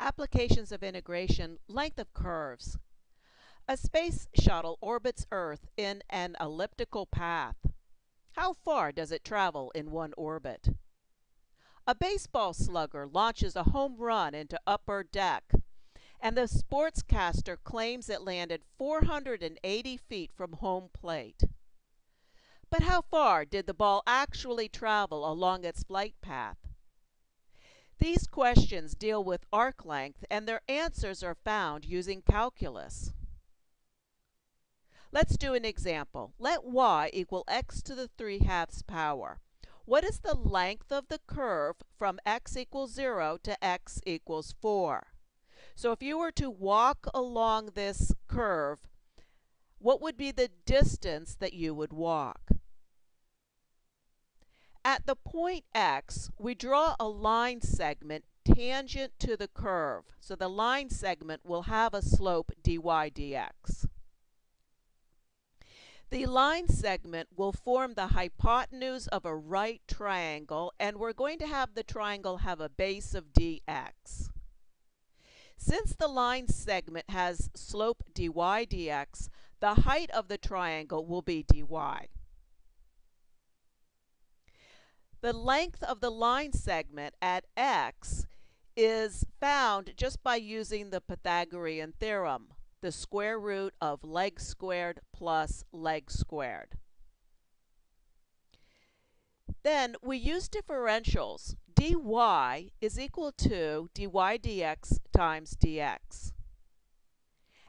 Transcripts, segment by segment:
Applications of integration, length of curves. A space shuttle orbits Earth in an elliptical path. How far does it travel in one orbit? A baseball slugger launches a home run into upper deck, and the sportscaster claims it landed 480 feet from home plate. But how far did the ball actually travel along its flight path? These questions deal with arc length, and their answers are found using calculus. Let's do an example. Let y equal x to the 3/2 power. What is the length of the curve from x equals 0 to x equals 4? So if you were to walk along this curve, what would be the distance that you would walk? At the point x, we draw a line segment tangent to the curve. So the line segment will have a slope dy dx. The line segment will form the hypotenuse of a right triangle, and we're going to have the triangle have a base of dx. Since the line segment has slope dy dx, the height of the triangle will be dy. The length of the line segment at x is found just by using the Pythagorean theorem, the square root of leg squared plus leg squared. Then we use differentials. dy is equal to dy dx times dx.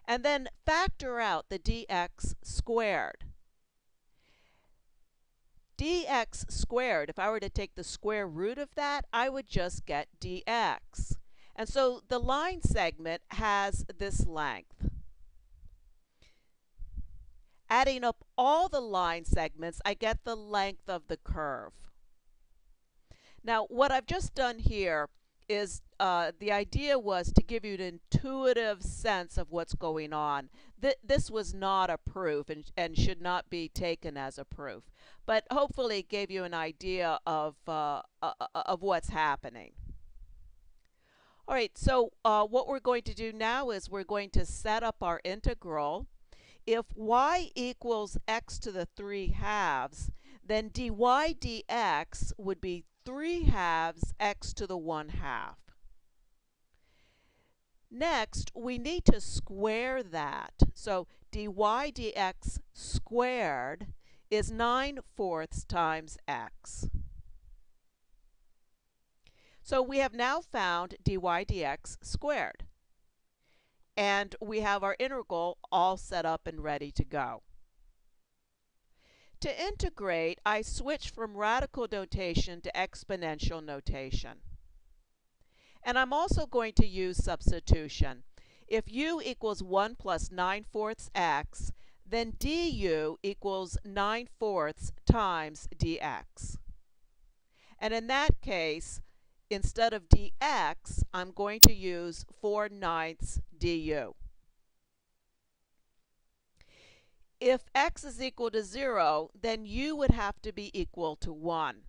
And then factor out the dx squared. Dx squared, if I were to take the square root of that, I would just get dx. And so the line segment has this length. Adding up all the line segments, I get the length of the curve. Now, what I've just done here is the idea was to give you an intuitive sense of what's going on. This was not a proof and should not be taken as a proof, but hopefully it gave you an idea of what's happening. All right, so what we're going to do now is we're going to set up our integral. If y equals x to the 3/2, then dy dx would be 3/2 x to the 1/2. Next, we need to square that. So dy dx squared is 9/4 times x. So we have now found dy dx squared. And we have our integral all set up and ready to go. To integrate, I switch from radical notation to exponential notation. And I'm also going to use substitution. If u equals 1 plus 9/4 x, then du equals 9/4 times dx. And in that case, instead of dx, I'm going to use 4/9 du. If x is equal to 0, then u would have to be equal to 1.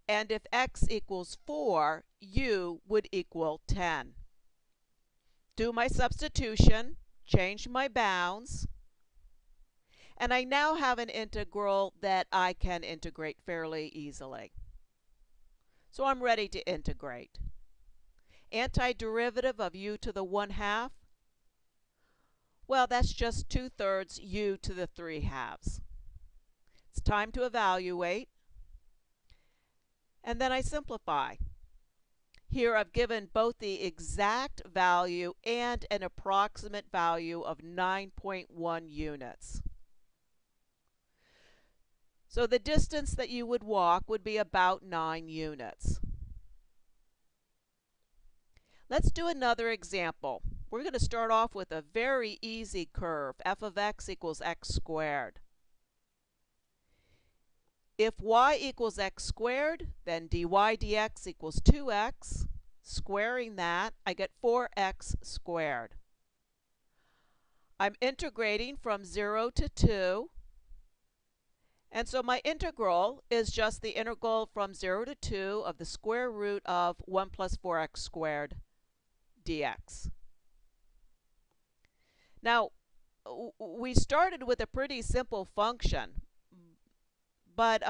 And if x equals 4, u would equal 10. Do my substitution, change my bounds, and I now have an integral that I can integrate fairly easily. So I'm ready to integrate. Antiderivative of u to the 1/2. Well, that's just 2/3 u to the 3/2. It's time to evaluate. And then I simplify. Here I've given both the exact value and an approximate value of 9.1 units. So the distance that you would walk would be about 9 units. Let's do another example. We're going to start off with a very easy curve, f of x equals x squared. If y equals x squared, then dy dx equals 2x. Squaring that, I get 4x squared. I'm integrating from 0 to 2. And so my integral is just the integral from 0 to 2 of the square root of 1 plus 4x squared dx. Now, we started with a pretty simple function, but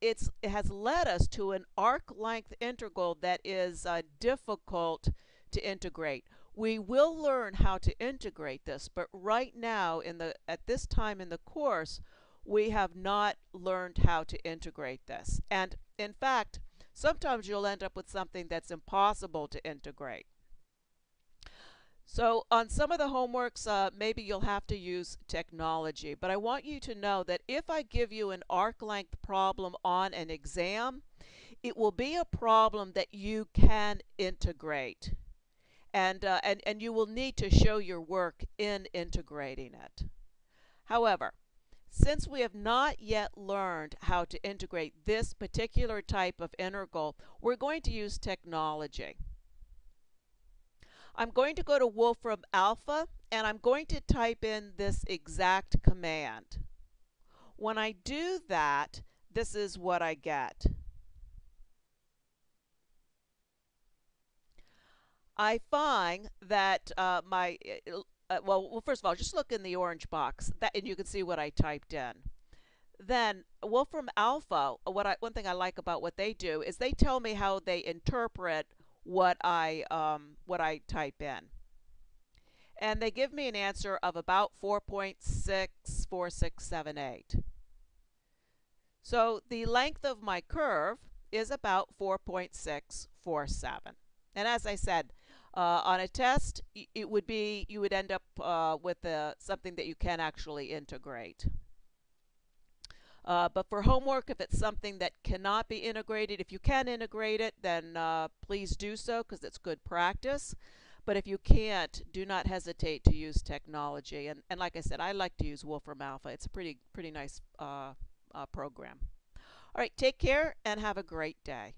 it has led us to an arc length integral that is difficult to integrate. We will learn how to integrate this, but right now at this time in the course, we have not learned how to integrate this. And in fact, sometimes you'll end up with something that's impossible to integrate. So on some of the homeworks, maybe you'll have to use technology, but I want you to know that if I give you an arc length problem on an exam, it will be a problem that you can integrate. And you will need to show your work in integrating it. However, since we have not yet learned how to integrate this particular type of integral, we're going to use technology. I'm going to go to Wolfram Alpha and I'm going to type in this exact command. When I do that, this is what I get. I find that well, first of all, just look in the orange box and you can see what I typed in. Then Wolfram Alpha, one thing I like about what they do is they tell me how they interpret what I type in. And they give me an answer of about 4.64678. So the length of my curve is about 4.647. And as I said, on a test, you would end up with something that you can actually integrate. But for homework, if it's something that cannot be integrated, if you can integrate it, then please do so because it's good practice. But if you can't, do not hesitate to use technology. And like I said, I like to use Wolfram Alpha. It's a pretty nice program. All right, take care and have a great day.